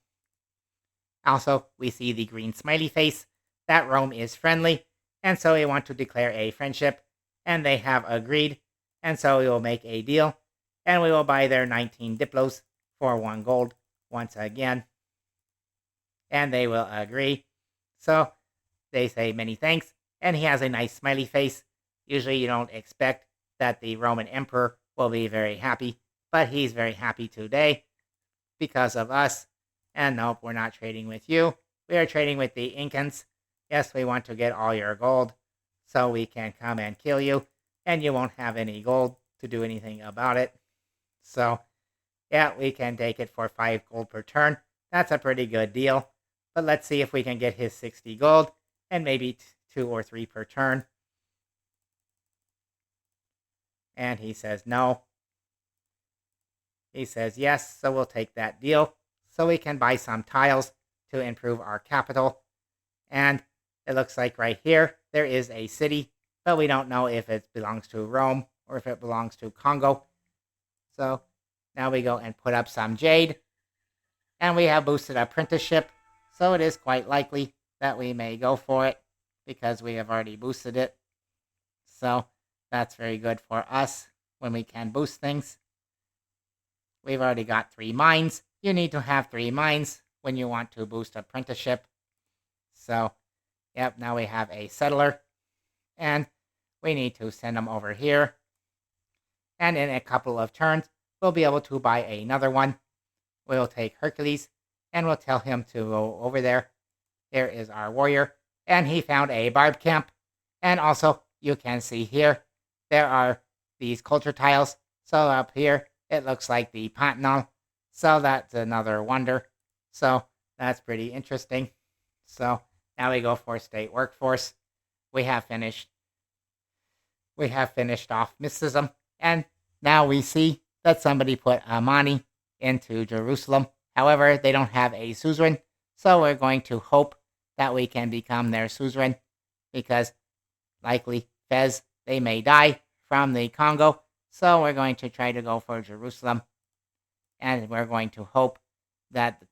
Speaker 1: Also, we see the green smiley face. That Rome is friendly, and so we want to declare a friendship, and they have agreed, and so we will make a deal, and we will buy their 19 Diplos for 1 gold once again, and they will agree. So they say many thanks, and he has a nice smiley face. Usually you don't expect that the Roman emperor will be very happy, but he's very happy today because of us. And nope, we're not trading with you. We are trading with the Incans. Yes, we want to get all your gold so we can come and kill you, and you won't have any gold to do anything about it. So, yeah, we can take it for 5 gold per turn. That's a pretty good deal. But let's see if we can get his 60 gold, and maybe 2 or 3 per turn. And he says no. He says yes, so we'll take that deal. So we can buy some tiles to improve our capital. And it looks like right here, there is a city, but we don't know if it belongs to Rome or if it belongs to Congo. So now we go and put up some jade. And we have boosted apprenticeship, so it is quite likely that we may go for it because we have already boosted it. So that's very good for us when we can boost things. We've already got 3 mines. You need to have 3 mines when you want to boost apprenticeship. So, yep, now we have a settler. And we need to send them over here. And in a couple of turns, we'll be able to buy another one. We'll take Hercules, and we'll tell him to go over there. There is our warrior. And he found a barb camp. And also, you can see here, there are these culture tiles. So up here, it looks like the Pantanal. So that's another wonder. So that's pretty interesting. So now we go for state workforce. We have finished off mysticism. And now we see that somebody put Amani into Jerusalem. However, they don't have a suzerain. So we're going to hope that we can become their suzerain. Because likely Fez, they may die from the Congo. So we're going to try to go for Jerusalem. And we're going to hope that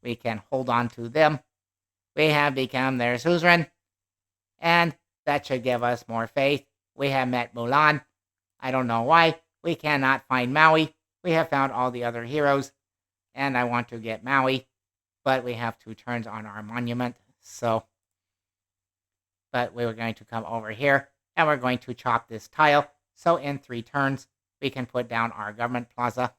Speaker 1: we can hold on to them. We have become their suzerain. And that should give us more faith. We have met Mulan. I don't know why. We cannot find Maui. We have found all the other heroes. And I want to get Maui. But we have 2 turns on our monument. So, but we were going to come over here. And we're going to chop this tile. So in 3 turns, we can put down our government plaza.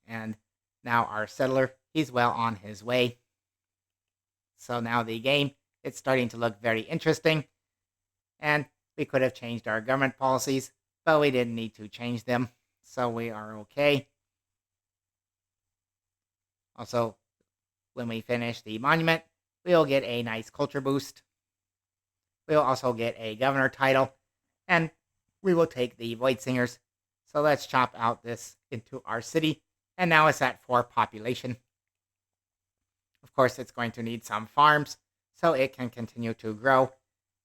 Speaker 1: And now our settler, he's well on his way. So now the game, it's starting to look very interesting. And we could have changed our government policies, but we didn't need to change them. So we are okay. Also, when we finish the monument, we'll get a nice culture boost. We'll also get a governor title, and we will take the Void Singers. So let's chop out this into our city, and now it's at 4 population. Of course, it's going to need some farms, so it can continue to grow,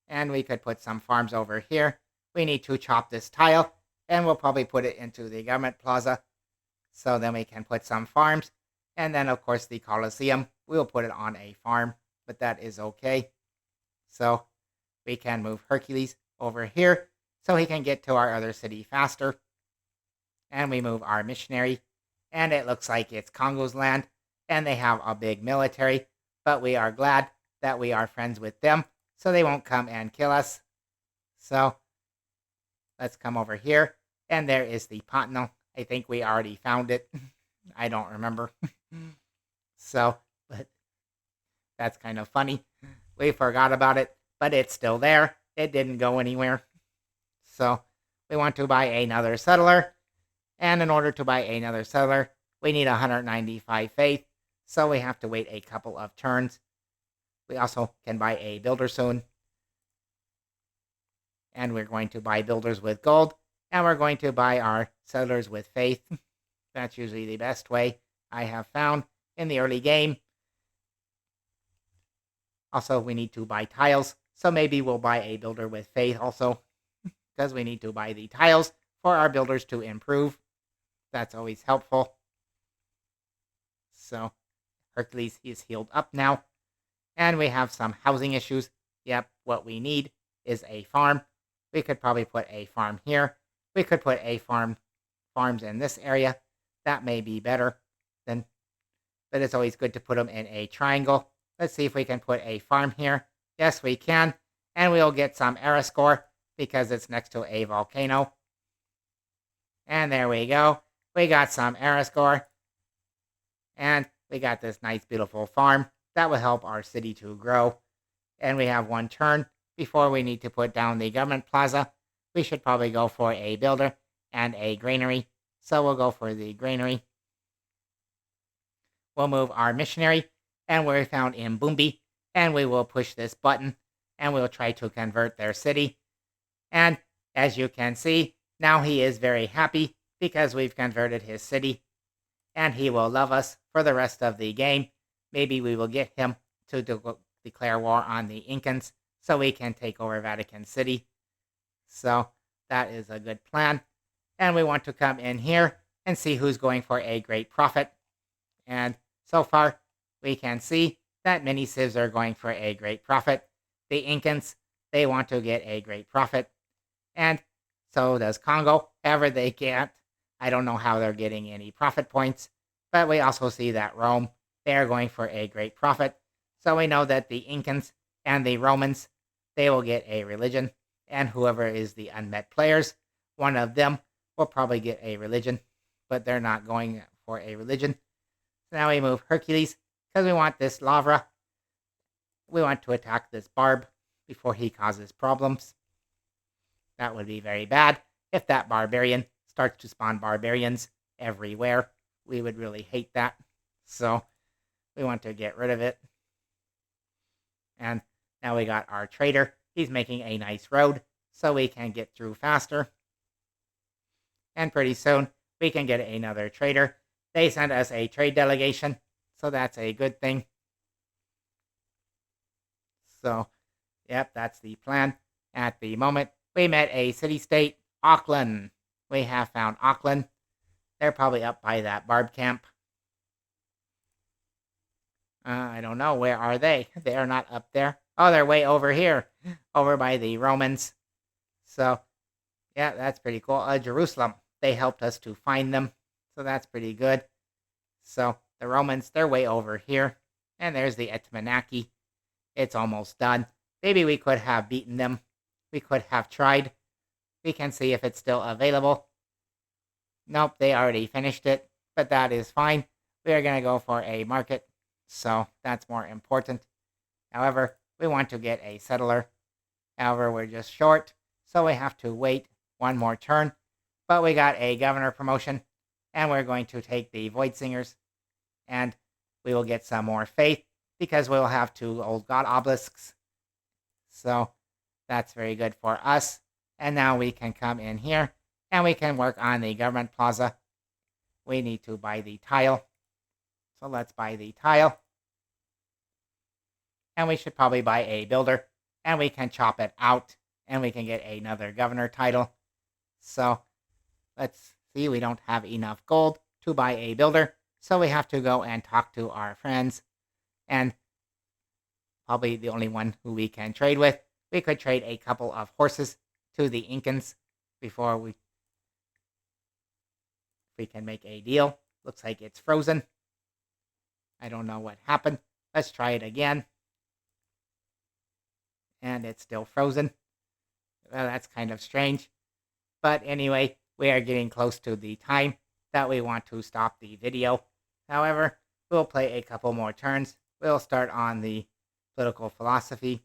Speaker 1: and we could put some farms over here. We need to chop this tile, and we'll probably put it into the government plaza, so then we can put some farms, and then, of course, the Colosseum, we'll put it on a farm, but that is okay. So we can move Hercules over here so he can get to our other city faster. And we move our missionary. And it looks like it's Congo's land. And they have a big military. But we are glad that we are friends with them. So they won't come and kill us. So let's come over here. And there is the Pantanal. I think we already found it. I don't remember. So, That's kind of funny. We forgot about it, but it's still there. It didn't go anywhere. So we want to buy another settler. And in order to buy another settler, we need 195 faith. So we have to wait a couple of turns. We also can buy a builder soon. And we're going to buy builders with gold. And we're going to buy our settlers with faith. That's usually the best way I have found in the early game. Also, we need to buy tiles. So maybe we'll buy a builder with faith also. Because we need to buy the tiles for our builders to improve. That's always helpful. So Hercules is healed up now. And we have some housing issues. Yep, what we need is a farm. We could probably put a farm here. We could put a farms in this area. That may be better than, but it's always good to put them in a triangle. Let's see if we can put a farm here. Yes, we can. And we'll get some era score because it's next to a volcano. And there we go. We got some era score. And we got this nice, beautiful farm. That will help our city to grow. And we have one turn before we need to put down the government plaza. We should probably go for a builder and a granary. So we'll go for the granary. We'll move our missionary. And we're found in Boombi. And we will push this button. And we'll try to convert their city. And as you can see, now he is very happy because we've converted his city. And he will love us for the rest of the game. Maybe we will get him to declare war on the Incans so we can take over Vatican City. So that is a good plan. And we want to come in here and see who's going for a great profit. And so far, we can see that many civs are going for a great profit. The Incans, they want to get a great profit. And so does Congo. However, they can't. I don't know how they're getting any profit points. But we also see that Rome, they are going for a great profit. So we know that the Incans and the Romans, they will get a religion. And whoever is the unmet players, one of them will probably get a religion. But they're not going for a religion. So now we move Hercules because we want this Lavra. We want to attack this Barb before he causes problems. That would be very bad if that barbarian starts to spawn barbarians everywhere. We would really hate that. So we want to get rid of it. And now we got our trader. He's making a nice road so we can get through faster. And pretty soon we can get another trader. They sent us a trade delegation, so that's a good thing. So, yep, that's the plan. At the moment, we met a city-state, Auckland. We have found Auckland. They're probably up by that Barb camp. I don't know. Where are they? They are not up there. Oh, they're way over here. Over by the Romans. So, yeah, that's pretty cool. Jerusalem. They helped us to find them. So that's pretty good. So, the Romans, they're way over here. And there's the Etmanaki. It's almost done. Maybe we could have beaten them. We could have tried. We can see if it's still available. Nope, they already finished it. But that is fine. We are going to go for a market. So that's more important. However, we want to get a settler. However, we're just short. So we have to wait one more turn. But we got a governor promotion. And we're going to take the Void Singers. And we will get some more faith. Because we will have 2 old god obelisks. So that's very good for us. And now we can come in here. And we can work on the government plaza. We need to buy the tile. So let's buy the tile. And we should probably buy a builder. And we can chop it out. And we can get another governor title. So let's see. We don't have enough gold to buy a builder. So we have to go and talk to our friends. And probably the only one who we can trade with. We could trade a couple of horses to the Incans before we can make a deal. Looks like it's frozen. I don't know what happened. Let's try it again. And it's still frozen. Well, that's kind of strange. But anyway, we are getting close to the time that we want to stop the video. However, we'll play a couple more turns we'll start on the political philosophy.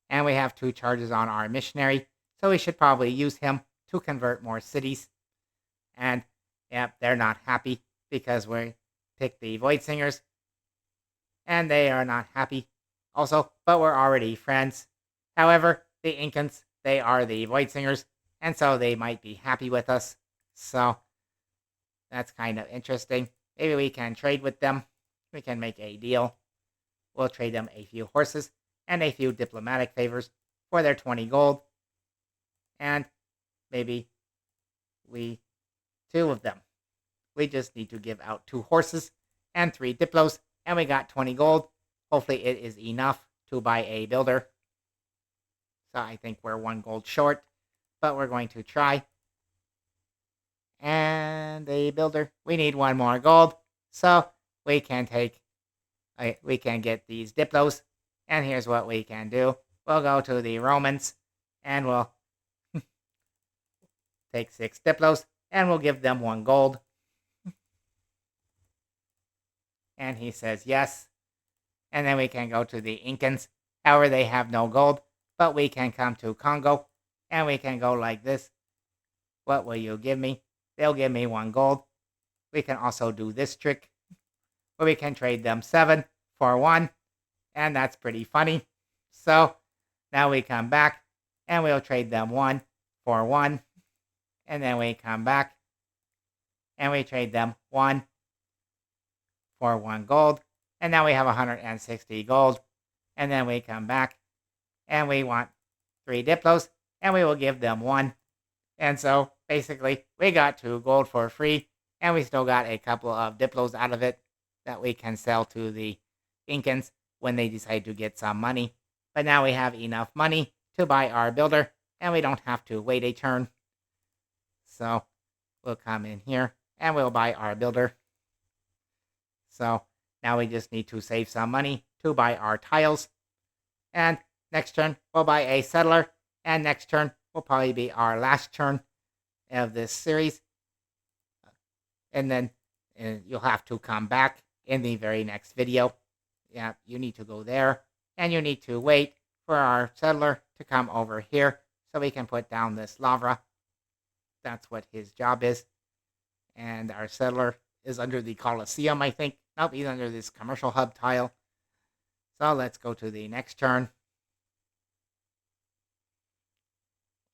Speaker 1: And we have 2 charges on our missionary, so we should probably use him to convert more cities. And yep, they're not happy because we picked the Void Singers, and they are not happy also, but we're already friends. However, the Incans, they are the Void Singers, and so they might be happy with us. So that's kind of interesting. Maybe we can trade with them. We can make a deal. We'll trade them a few horses and a few diplomatic favors for their 20 gold. And maybe 2 of them. We just need to give out 2 horses and 3 diplos, and we got 20 gold. Hopefully it is enough to buy a builder. So I think we're 1 gold short, but we're going to try. And a builder. We need 1 more gold, so we can get these diplos. And here's what we can do. We'll go to the Romans, and we'll take 6 diplos, and we'll give them 1 gold. And he says yes. And then we can go to the Incans. However, they have no gold, but we can come to Congo, and we can go like this. What will you give me? They'll give me 1 gold. We can also do this trick, where we can trade them 7 for 1, and that's pretty funny. So now we come back, and we'll trade them 1 for 1, and then we come back, and we trade them 1 for 1 gold, and now we have 160 gold, and then we come back, and we want 3 diplos, and we will give them 1, and so basically we got 2 gold for free, and we still got a couple of diplos out of it that we can sell to the Incans when they decide to get some money. But now we have enough money to buy our builder, and we don't have to wait a turn. So we'll come in here, and we'll buy our builder. So now we just need to save some money to buy our tiles. And next turn, we'll buy a settler. And next turn will probably be our last turn of this series. And then you'll have to come back in the very next video. Yeah, you need to go there. And you need to wait for our settler to come over here so we can put down this lava. That's what his job is. And our settler is under the Colosseum, I think. Nope, he's under this commercial hub tile. So let's go to the next turn.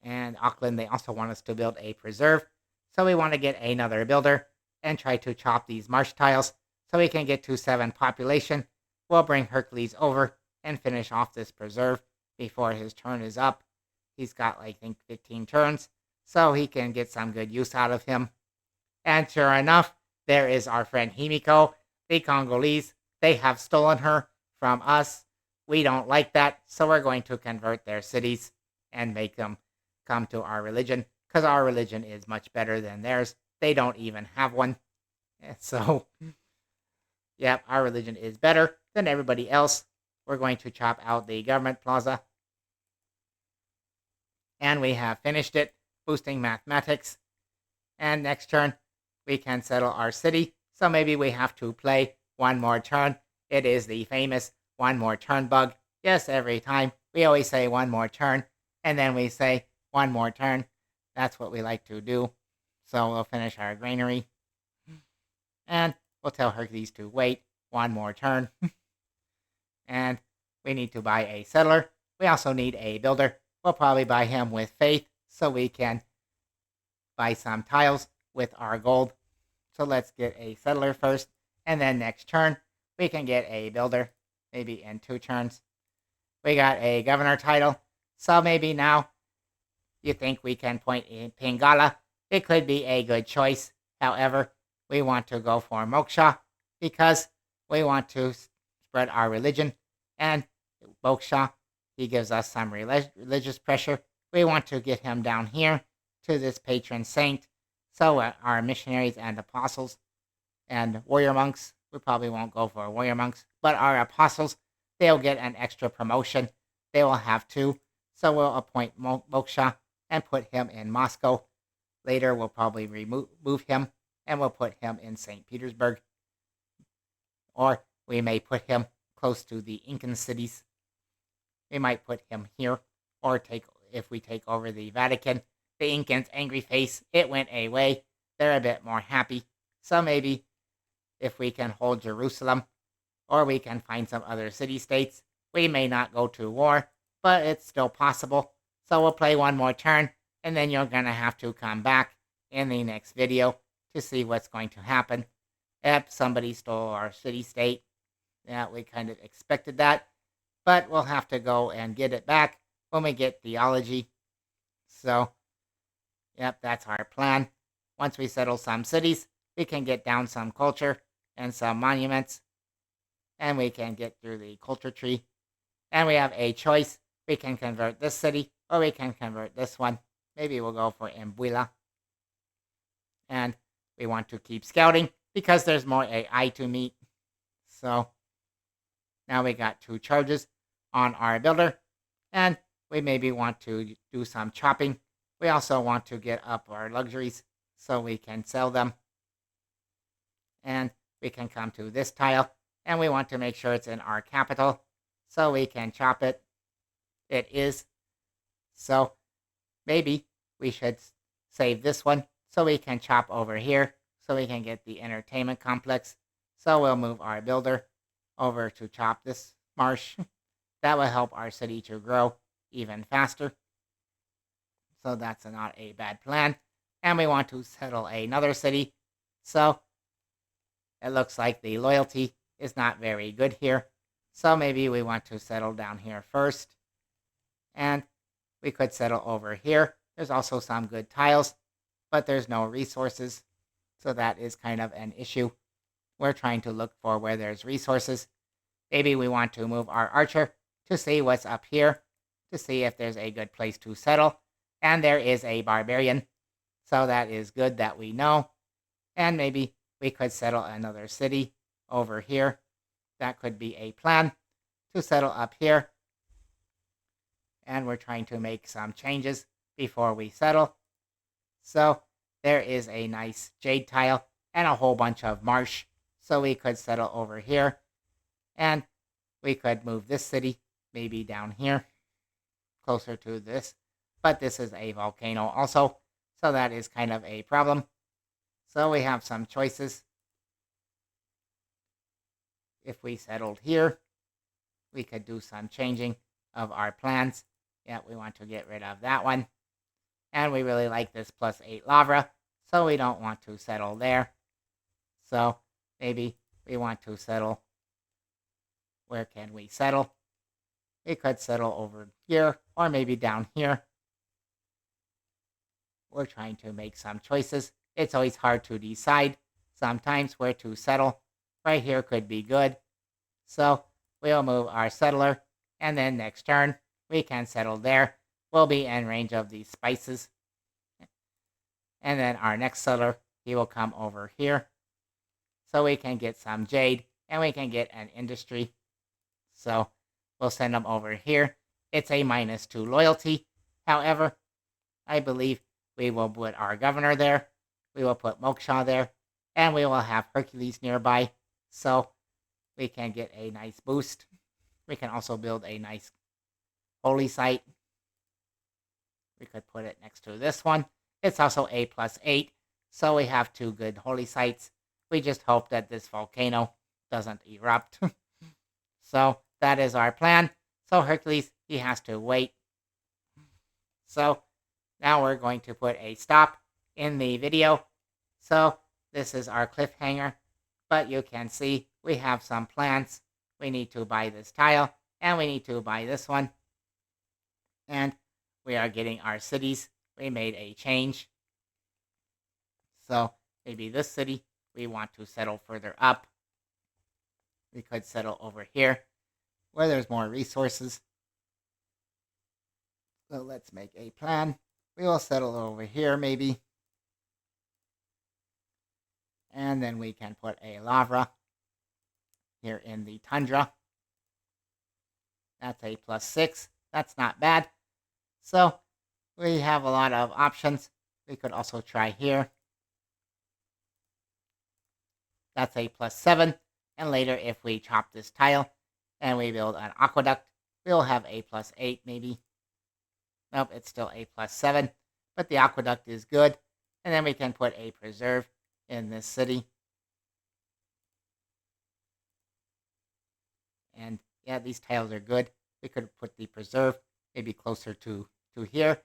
Speaker 1: And Auckland, they also want us to build a preserve. So we want to get another builder and try to chop these marsh tiles so we can get to 7 population. We'll bring Hercules over and finish off this preserve before his turn is up. He's got, I think, 15 turns, so he can get some good use out of him. And sure enough, there is our friend Himiko. The Congolese, they have stolen her from us. We don't like that, so we're going to convert their cities and make them come to our religion, because our religion is much better than theirs. They don't even have one. So, yeah, our religion is better than everybody else. We're going to chop out the government plaza. And we have finished it, boosting mathematics. And next turn, we can settle our city. So maybe we have to play 1 more turn. It is the famous 1 more turn bug. Yes, every time we always say 1 more turn, and then we say 1 more turn. That's what we like to do. So we'll finish our granary. And we'll tell Hercules to wait 1 more turn. And we need to buy a settler. We also need a builder. We'll probably buy him with faith so we can buy some tiles with our gold. So let's get a settler first, and then next turn, we can get a builder, maybe in 2 turns. We got a governor title, so maybe now you think we can point in Pingala. It could be a good choice. However, we want to go for Moksha, because we want to spread our religion, and Moksha, he gives us some religious pressure. We want to get him down here to this patron saint. So our missionaries and apostles and warrior monks, we probably won't go for warrior monks, but our apostles, they'll get an extra promotion. They will have 2. So we'll appoint Moksha and put him in Moscow. Later, we'll probably remove him and we'll put him in St. Petersburg. Or we may put him close to the Incan cities. We might put him here, or if we take over the Vatican. The Incans' angry face, it went away. They're a bit more happy. So maybe if we can hold Jerusalem, or we can find some other city-states. We may not go to war, but it's still possible. So we'll play one more turn, and then you're going to have to come back in the next video to see what's going to happen. If somebody stole our city-state, yeah, we kind of expected that. But we'll have to go and get it back when we get theology. So, yep, that's our plan. Once we settle some cities, we can get down some culture and some monuments. And we can get through the culture tree. And we have a choice. We can convert this city, or we can convert this one. Maybe we'll go for Embuila. And we want to keep scouting because there's more AI to meet. So now we got 2 charges on our builder. And we maybe want to do some chopping. We also want to get up our luxuries so we can sell them. And we can come to this tile. And we want to make sure it's in our capital so we can chop it. It is. So maybe we should save this one so we can chop over here so we can get the entertainment complex. So we'll move our builder over to chop this marsh. That will help our city to grow even faster. So that's not a bad plan. And we want to settle another city. So it looks like the loyalty is not very good here. So maybe we want to settle down here first. And we could settle over here. There's also some good tiles, but there's no resources. So that is kind of an issue. We're trying to look for where there's resources. Maybe we want to move our archer to see what's up here, to see if there's a good place to settle. And there is a barbarian. So that is good that we know. And maybe we could settle another city over here. That could be a plan to settle up here. And we're trying to make some changes before we settle. So there is a nice jade tile and a whole bunch of marsh. So we could settle over here. And we could move this city maybe down here, closer to this. But this is a volcano also. So that is kind of a problem. So we have some choices. If we settled here, we could do some changing of our plans. Yeah, we want to get rid of that one. And we really like this +8 lava, so we don't want to settle there. So maybe we want to settle. Where can we settle? We could settle over here, or maybe down here. We're trying to make some choices. It's always hard to decide sometimes where to settle. Right here could be good. So we'll move our settler, and then next turn we can settle there. We'll be in range of these spices. And then our next settler, he will come over here. So we can get some jade, and we can get an industry. So we'll send them over here. It's a -2 loyalty. However, I believe we will put our governor there. We will put Moksha there. And we will have Hercules nearby. So we can get a nice boost. We can also build a nice holy site. We could put it next to this one. It's also a +8. So we have 2 good holy sites. We just hope that this volcano doesn't erupt. So that is our plan. So Hercules, he has to wait. So now we're going to put a stop in the video. So this is our cliffhanger. But you can see we have some plans. We need to buy this tile. And we need to buy this one. And we are getting our cities. We made a change. So maybe this city we want to settle further up. We could settle over here where there's more resources. So let's make a plan. We will settle over here maybe. And then we can put a lava here in the tundra. That's a +6. That's not bad. So we have a lot of options. We could also try here. That's a +7. And later, if we chop this tile, and we build an aqueduct, we'll have a plus 8 maybe. Nope, it's still a plus 7, but the aqueduct is good. And then we can put a preserve in this city. And yeah, these tiles are good. We could put the preserve maybe closer to here.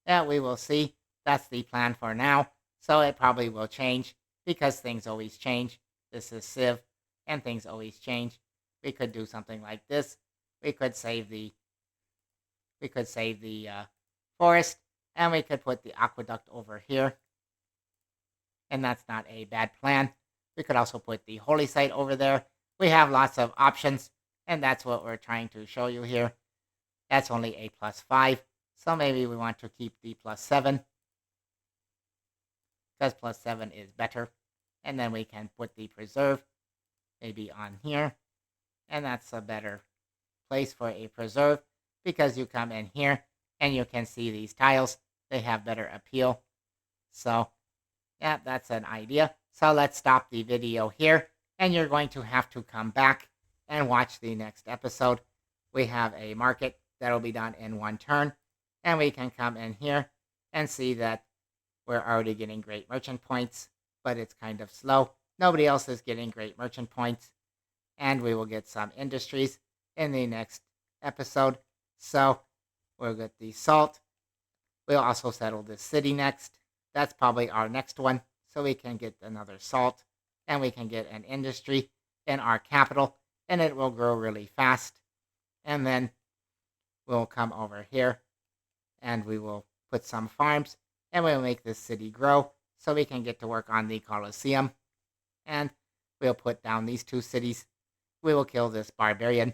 Speaker 1: Yeah, we will see. That's the plan for now. So it probably will change because things always change. This is Civ, and things always change. We could do something like this. We could save the forest, and we could put the aqueduct over here. And that's not a bad plan. We could also put the holy site over there. We have lots of options, and that's what we're trying to show you here. That's only a plus 5, so maybe we want to keep the plus 7, because plus 7 is better. And then we can put the preserve maybe on here, and that's a better place for a preserve, because you come in here and you can see these tiles. They have better appeal. So yeah, that's an idea. So let's stop the video here, and you're going to have to come back and watch the next episode. We have a market that'll be done in one turn, and we can come in here and see that we're already getting great merchant points, but it's kind of slow. Nobody else is getting great merchant points, and we will get some industries in the next episode. So we'll get the salt. We'll also settle this city next. That's probably our next one, so we can get another salt, and we can get an industry in our capital, and it will grow really fast. And then we'll come over here, and we will put some farms, and we'll make this city grow, so we can get to work on the Colosseum. And we'll put down these 2 cities. We will kill this barbarian.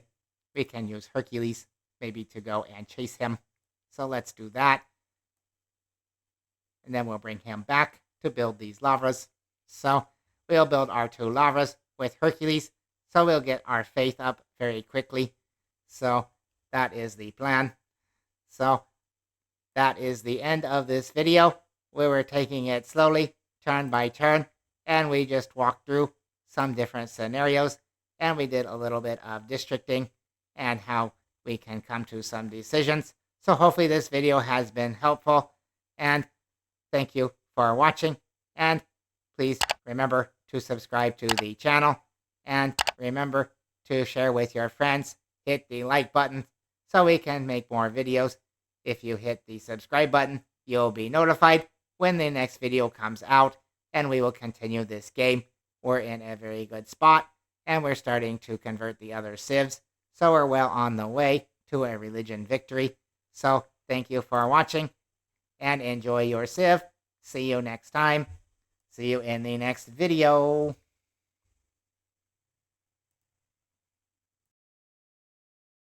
Speaker 1: We can use Hercules maybe to go and chase him. So let's do that. And then we'll bring him back to build these lavras. So we'll build our 2 lavras with Hercules, so we'll get our faith up very quickly. So that is the plan. So that is the end of this video. We were taking it slowly, turn by turn, and we just walked through some different scenarios, and we did a little bit of districting and how we can come to some decisions. So hopefully this video has been helpful, and thank you for watching, and please remember to subscribe to the channel, and remember to share with your friends. Hit the like button so we can make more videos. If you hit the subscribe button, you'll be notified when the next video comes out, and we will continue this game. We're in a very good spot, and we're starting to convert the other civs, so we're well on the way to a religion victory. So thank you for watching, and enjoy your civ. See you next time. See you in the next video.